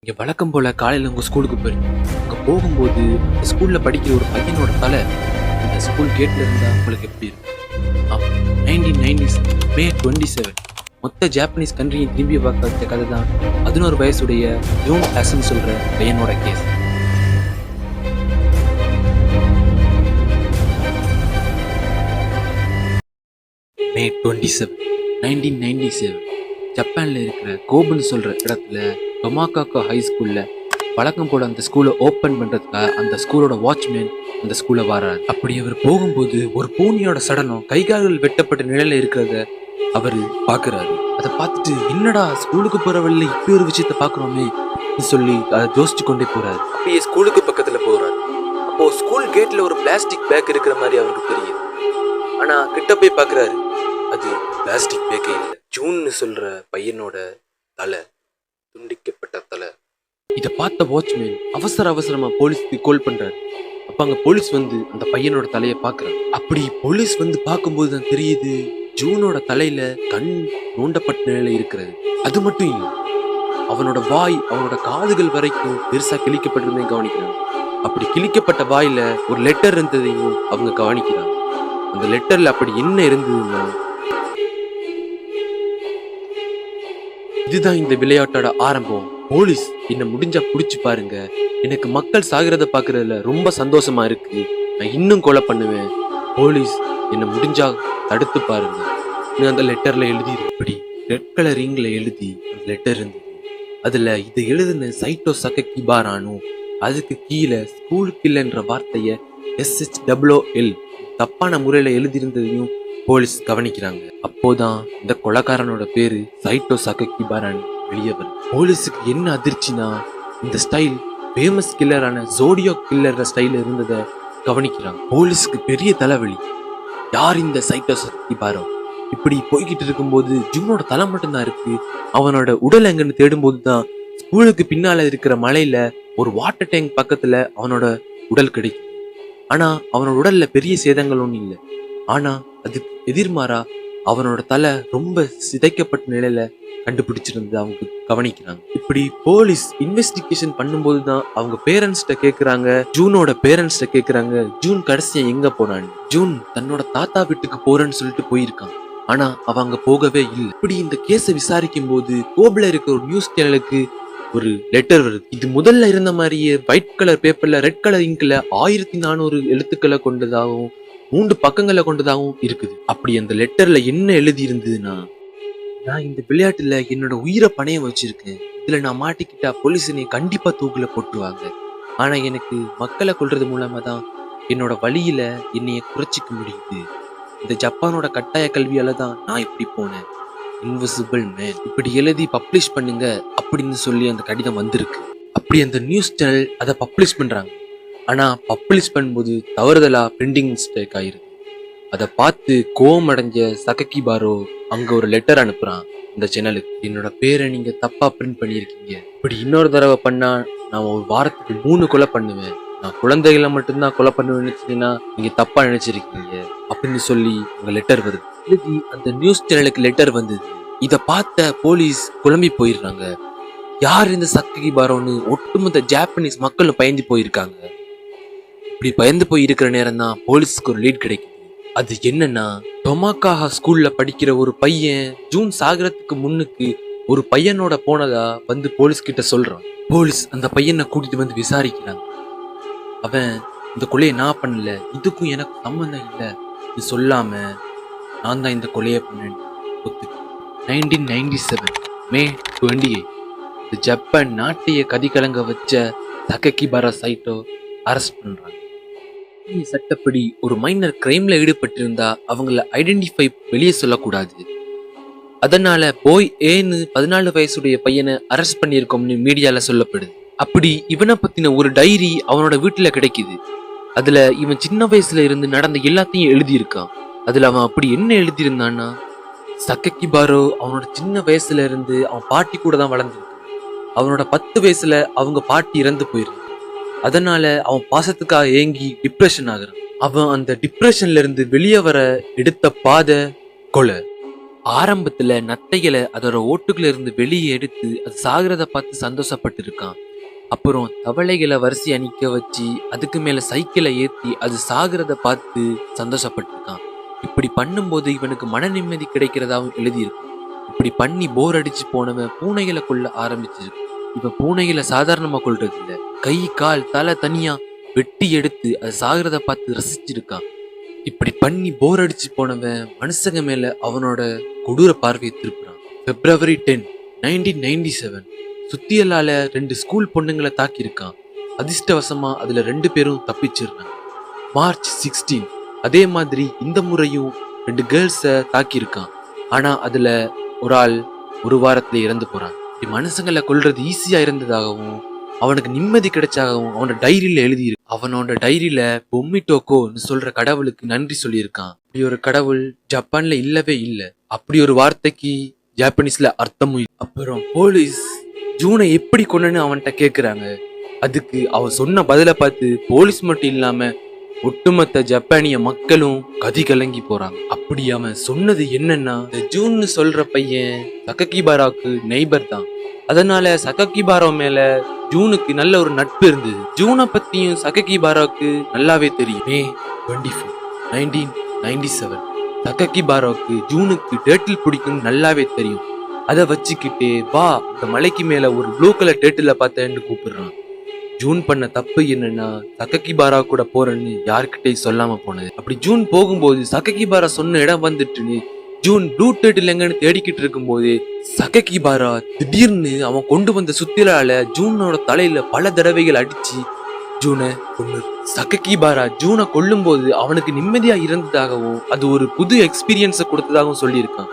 இங்க வழக்கம் போல காலையில உங்க ஸ்கூலுக்கு போயிருங்க. அங்க போகும்போது ஸ்கூல்ல படிக்கிற ஒரு பையனோட தலை இந்த ஸ்கூல் கேட்ல இருந்தா உங்களுக்கு எப்படி இருக்கும்? 1990s மே 27 மொத்த ஜாப்பனீஸ் கண்ட்ரியை திரும்பி பார்க்க வச்ச கதை தான் 11 வயசுடைய யோன் ஹாசன் சொல்ற பையனோட கேஸ். மே 27 1997 ஜப்பான்ல இருக்கிற கோபுன்னு சொல்ற இடத்துல டொமாகாக்கா ஹை ஸ்கூல்ல வழக்கம் போல அந்த ஸ்கூலை ஓப்பன் பண்றதுக்காக அந்த ஸ்கூலோட வாட்ச்மேன் அந்த ஸ்கூல்ல வராரு. அப்படி அவர் போகும்போது ஒரு பூனியோட சடலம் கைகால்கள் வெட்டப்பட்ட நிலையில இருக்கிறத அவரு பாக்குறாரு. அதை பார்த்துட்டு என்னடா ஸ்கூலுக்கு போற வழியில இப்படி ஒரு விஷயத்த பாக்குறோமே சொல்லி அதை யோசிச்சு கொண்டே போறாரு. அப்படியே ஸ்கூலுக்கு பக்கத்துல போறாரு. அப்போ ஸ்கூல் கேட்ல ஒரு பிளாஸ்டிக் பேக் இருக்கிற மாதிரி அவருக்கு தெரியுது. ஆனா கிட்ட போய் பாக்குறாரு, அது பிளாஸ்டிக் பேக்கே இல்லை, ஜூன்னு சொல்ற பையனோட தலை, துண்டிக்கப்பட்ட தலை. இதை பார்த்த வாட்ச்மேன் அவசரமா போலீஸ்க்கு கால் பண்றாரு. அப்ப அங்க போலீஸ் வந்து அந்த பையனோட தலையை பாக்குறாங்க. அப்படி போலீஸ் வந்து பார்க்கும்போது தான் தெரியுது, ஜூனோட தலையில கண் நோண்டப்பட்ட நிலையில இருக்கிறது. அது மட்டும் இல்லை, அவனோட வாய் அவனோட காதுகள் வரைக்கும் பெருசா கிழிக்கப்பட்டிருந்ததையும் கவனிக்கிறாங்க. அப்படி கிழிக்கப்பட்ட வாயில ஒரு லெட்டர் இருந்ததையும் அவங்க கவனிக்கிறாங்க. அந்த லெட்டர்ல அப்படி என்ன இருந்ததுன்னா, இதுதான் இந்த விளையாட்டோட ஆரம்பம். போலீஸ் என்ன முடிஞ்சா புடிச்சு பாருங்க, எனக்கு மக்கள் சாகிறத பாக்குறதுல ரொம்ப சந்தோஷமா இருக்கு, நான் இன்னும் கொலை பண்ணுவேன், போலீஸ் என்ன முடிஞ்சா தடுத்து பாருங்க அந்த லெட்டர்ல எழுதி. இப்படி ரெட் கலர் இங்க்ல எழுதி அந்த லெட்டர் இருந்தது. அதுல இதை எழுதுன சைட்டோ சககிபாரானு, அதுக்கு கீழே ஸ்கூல் கில்ன்ற வார்த்தைய SHOOL தப்பான முறையில எழுதியிருந்ததையும் போலீஸ் கவனிக்கிறாங்க. அப்போதான் இந்த கொலைக்காரனோட பேரு சைட்டோ சககிபாரான் வெளியே வரும். போலீஸுக்கு என்ன அதிர்ச்சினா, இந்த ஸ்டைல் ஃபேமஸ் கில்லரான ஜோடியோ கில்லர் ஸ்டைல இருந்ததை கவனிக்கிறாங்க. போலீஸுக்கு பெரிய தலைவலி, யார் இந்த சைட்டோ சககிபாரோ? இப்படி போய்கிட்டு இருக்கும்போது ஜூனோட தலை மட்டும்தான் இருக்கு. அவனோட உடல் எங்கன்னு தேடும் போதுதான் ஸ்கூலுக்கு பின்னால இருக்கிற மலையில ஒரு வாட்டர் டேங்க் பக்கத்துல அவனோட உடல் கிடைக்கும். ஆனா அவனோட உடல்ல பெரிய சேதங்கள் ஒன்றும் இல்லை. ஆனா அதுக்கு எதிர்மாறா அவனோட தலை ரொம்ப சிதைக்கப்பட்ட நிலையில கண்டுபிடிச்சிருந்தது அவங்க கவனிக்கிறாங்க. இப்படி போலீஸ் இன்வெஸ்டிகேஷன் பண்ணும்போதுதான் அவங்க பேரண்ட்ஸ்ட கேக்குறாங்க, ஜூனோட பேரண்ட்ஸ்ட கேக்குறாங்க, ஜூன் கடைசியா எங்க போனான்னு. ஜூன் தன்னோட தாத்தா வீட்டுக்கு போறேன்னு சொல்லிட்டு போயிருக்கான். ஆனா அவ அங்க போகவே இல்லை. இப்படி இந்த கேஸை விசாரிக்கும் போது கோபுல இருக்க ஒரு நியூஸ் சேனலுக்கு ஒரு லெட்டர் வருது. இது முதல்ல இருந்த மாதிரியே ஒயிட் கலர் பேப்பர்ல ரெட் கலர் இங்க்ல 1400 எழுத்துக்களை கொண்டதாகவும் 3 பக்கங்களை கொண்டதாகவும் இருக்குது. அப்படி அந்த லெட்டர்ல என்ன எழுதி இருந்ததுன்னா, நான் இந்த விளையாட்டுல என்னோட உயிரை பணையம் வச்சிருக்கேன், இதுல நான் மாட்டிக்கிட்டா போலீஸ் என்னை கண்டிப்பா தூக்குல போட்டுருவாங்க, ஆனா எனக்கு மக்களை கொல்றது மூலமா தான் என்னோட வழியில என்னைய குறைச்சிக்க முடியுது, இந்த ஜப்பானோட கட்டாய கல்வியால தான் நான் இப்படி போனேன், இன்விசிபிள் மேன், இப்படி எழுதி பப்ளிஷ் பண்ணுங்க அப்படின்னு சொல்லி அந்த கடிதம் வந்திருக்கு. அப்படி அந்த நியூஸ் சேனல் அதை பப்ளிஷ் பண்றாங்க. ஆனா பப்ளிஷ் பண்ணும்போது தவறுதலா பிரிண்டிங் மிஸ்டேக் ஆயிருது. அதை பார்த்து கோவம் அடைஞ்ச சககிபாரோ அங்க ஒரு லெட்டர் அனுப்புறான் இந்த சேனலுக்கு, என்னோட பேரை நீங்க தப்பா பிரிண்ட் பண்ணியிருக்கீங்க, இப்படி இன்னொரு தடவை பண்ணா நான் ஒரு வாரத்துக்கு 3 கொலை பண்ணுவேன், நான் குழந்தைகளை மட்டும்தான் கொலை பண்ணுவேன்னு நினைச்சீங்கன்னா நீங்க தப்பா நினைச்சிருக்கீங்க அப்படின்னு சொல்லி அங்க லெட்டர் வருது. எழுதி அந்த நியூஸ் சேனலுக்கு லெட்டர் வந்தது. இதை பார்த்த போலீஸ் குழம்பி போயிடுறாங்க. யார் இந்த சககிபாரோன்னு ஒட்டுமொத்த ஜாப்பனீஸ் மக்களும் பயந்து போயிருக்காங்க. இப்படி பயந்து போய் இருக்கிற நேரம் தான் போலீஸ்க்கு ஒரு லீட் கிடைக்குது. அது என்னன்னா, டொமாகாஹா ஸ்கூல்ல படிக்கிற ஒரு பையன் ஜூன் சாகரத்துக்கு முன்னுக்கு ஒரு பையனோட போனதா வந்து போலீஸ் கிட்ட சொல்றான். போலீஸ் அந்த பையனை கூட்டிட்டு வந்து விசாரிக்கிறாங்க. அவன் இந்த கொலையை நான் பண்ணல, இதுக்கும் எனக்கு சம்மந்தம் இல்லை, இது சொல்லாம நான் தான் இந்த கொலையை பண்ணேன். 1997 மே 28 இந்த ஜப்பான் நாட்டைய கதிகலங்க வச்ச சககிபாரா சைட்டோ அரெஸ்ட் பண்றாங்க. சட்டப்படி ஒரு மைனர் கிரைம்ல ஈடுபட்டிருந்தா அவங்கள ஐடென்டிஃபை வெளியே சொல்லக்கூடாது. அதனால போய் ஏன்னு 14 வயசுடைய பையனை அரெஸ்ட் பண்ணியிருக்கோம்னு மீடியால சொல்லப்படுது. அப்படி இவனை பத்தின ஒரு டைரி அவனோட வீட்டுல கிடைக்குது. அதுல இவன் சின்ன வயசுல இருந்து நடந்த எல்லாத்தையும் எழுதியிருக்கான். அதுல அவன் அப்படி என்ன எழுதியிருந்தான்னா, சககிபாரோ அவனோட சின்ன வயசுல இருந்து அவன் பாட்டி கூட தான் வளர்ந்துருக்கு. அவனோட 10 வயசுல அவங்க பாட்டி இறந்து போயிருக்கு. அதனால அவன் பாசத்துக்காக ஏங்கி டிப்ரெஷன் ஆகுறான். அவன் அந்த டிப்ரெஷன்ல இருந்து வெளியே வர எடுத்த பாதை கொலை. ஆரம்பத்துல நத்தைகளை அதோட ஓட்டுக்குள்ள இருந்து வெளியே எடுத்து அது சாகிறத பார்த்து சந்தோஷப்பட்டு இருக்கான். அப்புறம் தவளைகளை வரிசை அணிக்க வச்சு அதுக்கு மேல சைக்கிளை ஏத்தி அது சாகிறத பார்த்து சந்தோஷப்பட்டிருக்கான். இப்படி பண்ணும்போது இவனுக்கு மன நிம்மதி கிடைக்கிறதாவும் எழுதியிருக்கும். இப்படி பண்ணி போர் அடிச்சு போனவன் பூனைகளை கொள்ள ஆரம்பிச்சிருக்கு. இவன் பூனைகளை சாதாரணமா கொள்றது இல்ல, கை கால் தலை தனியா வெட்டி எடுத்து அது சாகிறத பார்த்து ரசிச்சிருக்கான். இப்படி பண்ணி போர் அடிச்சு போனவன் மனுஷங்க மேல அவனோட கொடூர பார்வையை திருப்புறான். February 10, 1997 சுத்தியலால 2 ஸ்கூல் பொண்ணுங்களை தாக்கியிருக்கான். அதிர்ஷ்டவசமா அதுல 2 பேரும் தப்பிச்சிருக்காங்க. March 16 அதே மாதிரி இந்த முறையும் 2 கேர்ள்ஸ தாக்கியிருக்கான். ஆனா அதுல ஒரு ஆள் ஒரு வாரத்துல இறந்து போறான். இப்படி மனுஷங்களை கொல்றது ஈஸியா இருந்ததாகவும் அவனுக்கு நிம்மதி கிடைச்சாகவும் அவனோட டைரியில எழுதியிருக்கு. அவனோட டைரியில பொம்மிட்டோக்கோன்னு சொல்ற கடவுளுக்கு நன்றி சொல்லியிருக்கான். அப்படி ஒரு கடவுள் ஜப்பான்ல இல்லவே இல்ல. அப்படி ஒரு வார்த்தைக்கு ஜாப்பனீஸ்ல அர்த்தமும் இல்லை. அப்புறம் போலீஸ் ஜூனை எப்படி கொன்னன்னு அவன்கிட்ட கேக்குறாங்க. அதுக்கு அவன் சொன்ன பதில பார்த்து போலீஸ் மட்டும் இல்லாம ஒட்டுமொத்த ஜப்பானிய மக்களும் கதி கலங்கி போறாங்க. அப்படி அவன் சொன்னது என்னன்னா, இந்த ஜூன்னு சொல்ற பையன் சககிபாராவுக்கு நெய்பர் தான். அதனால சககிபாரா மேல ஜூனுக்கு நல்ல ஒரு நட்பு இருந்தது. ஜூனை பத்தியும் சககிபாராவுக்கு நல்லாவே தெரியும். May 24, 1997 சககிபாராவுக்கு ஜூனுக்கு டேட்டில் பிடிக்கும் நல்லாவே தெரியும். அதை வச்சுக்கிட்டே வா இந்த மலைக்கு மேல ஒரு ப்ளூ கலர் டேட்டில பார்த்தேன்னு கூப்பிடுறான். ஜூன் பண்ண தப்பு என்னன்னா சககிபாரா கூட போறேன்னு யாருக்கிட்டையும் சொல்லாம போனது. அப்படி ஜூன் போகும்போது சககிபாரா சொன்ன இடம் வந்துட்டுன்னு ஜூன் ப்ளூ டேட்டில் எங்கன்னு தேடிக்கிட்டு இருக்கும் போது சககிபாரா திடீர்னு அவன் கொண்டு வந்த சுத்திலால ஜூனோட தலையில பல தடவைகள் அடிச்சு ஜூனை கொன்னு. சககிபாரா ஜூனை கொல்லும் போது அவனுக்கு நிம்மதியா இருந்ததாகவும் அது ஒரு புது எக்ஸ்பீரியன்ஸை கொடுத்ததாகவும் சொல்லியிருக்கான்.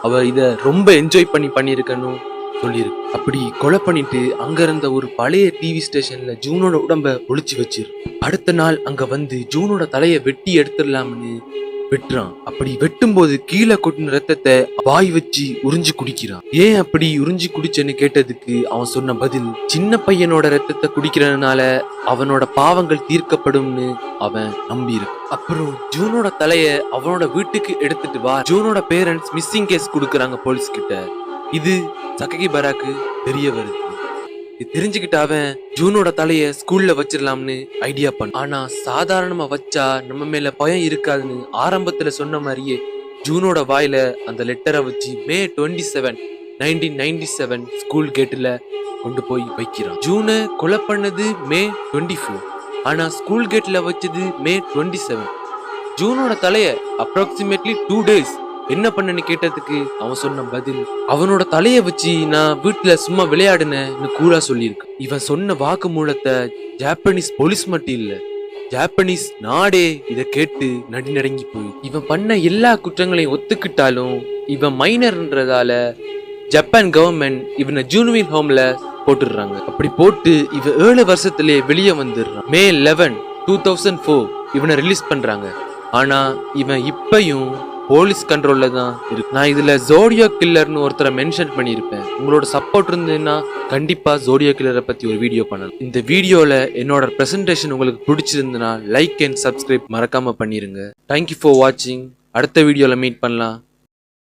அவ இத ரொம்ப என்ஜாய் பண்ணியிருக்கணும் சொல்லியிருக்கு. அப்படி கொலை பண்ணிட்டு அங்க இருந்த ஒரு பழைய டிவி ஸ்டேஷன்ல ஜூனோட உடம்ப ஒளிச்சு வச்சிரு. அடுத்த நாள் அங்க வந்து ஜூனோட தலைய வெட்டி எடுத்துடலாம்னு வெட்டுறான். அப்படி வெட்டும் போது கீழே கொட்டின ரத்தத்தை வாய் வச்சு உறிஞ்சி குடிக்கிறான். ஏன் அப்படி உறிஞ்சி குடிச்சேன்னு கேட்டதுக்கு அவன் சொன்ன பதில், சின்ன பையனோட ரத்தத்தை குடிக்கிறதுனால அவனோட பாவங்கள் தீர்க்கப்படும்னு அவன் நம்பி இருக்கு. அப்புறம் ஜூனோட தலைய அவனோட வீட்டுக்கு எடுத்துட்டு வா ஜூனோட பேரண்ட்ஸ் மிஸ்ஸிங் கேஸ் கொடுக்கறாங்க போலீஸ் கிட்ட. இது சககிபாராக்கு தெரிய வருது. இது தெரிஞ்சுக்கிட்ட அவன் ஜூனோட தலைய ஸ்கூல்ல வச்சிடலாம்னு ஐடியா பண்ண. ஆனா சாதாரணமா வச்சா நம்ம மேல பயம் இருக்காதுன்னு ஆரம்பத்துல சொன்ன மாதிரியே ஜூனோட வாயில அந்த லெட்டரை வச்சு May 27, 1997 ஸ்கூல் கேட்டுல கொண்டு போய் வைக்கிறான். ஜூனை கொலை பண்ணது May 24, ஆனா ஸ்கூல் கேட்ல வச்சது May 27. ஜூனோட தலைய அப்ராக்சிமேட்லி 2 days என்ன பண்ணன்னு கேட்டதுக்கு அவன் சொன்ன பதில், அவனோட தலைய வச்சு நான் வீட்டுல சும்மா விளையாடுனேன்னு கூலா சொல்லியிருக்கு. இவன் சொன்ன வாக்கு மூலத்தை ஜாப்பனீஸ் போலீஸ் மட்டும் இல்ல, ஜாப்பனீஸ் நாடே இத கேட்டு நடுநடுங்கி போய். இவன் பண்ண எல்லா குற்றங்களையும் ஒத்துக்கிட்டாலும் இவன் மைனர்ன்றதால ஜப்பான் கவர்மெண்ட் இவனை ஜூனியர் ஹோம்ல போட்டுடுறாங்க. அப்படி போட்டு இவன் 7 வருஷத்திலே வெளியே வந்துடுறான். May 11, 2004 இவனை ரிலீஸ் பண்றாங்க. ஆனா இவன் இப்பயும் போலீஸ் கண்ட்ரோல்ல தான் இருக்கு. நான் இதுல ஜோடியோ கில்லர்னு ஒருத்தரை மென்ஷன் பண்ணியிருப்பேன். உங்களோட சப்போர்ட் இருந்ததுன்னா கண்டிப்பா ஜோடியோ கில்லரை பத்தி ஒரு வீடியோ பண்ணலாம். இந்த வீடியோல என்னோட பிரசன்டேஷன் உங்களுக்கு பிடிச்சிருந்ததுன்னா லைக் அண்ட் சப்ஸ்கிரைப் மறக்காம பண்ணிருங்க. தேங்க்யூ ஃபார் வாட்சிங். அடுத்த வீடியோல மீட் பண்ணலாம்.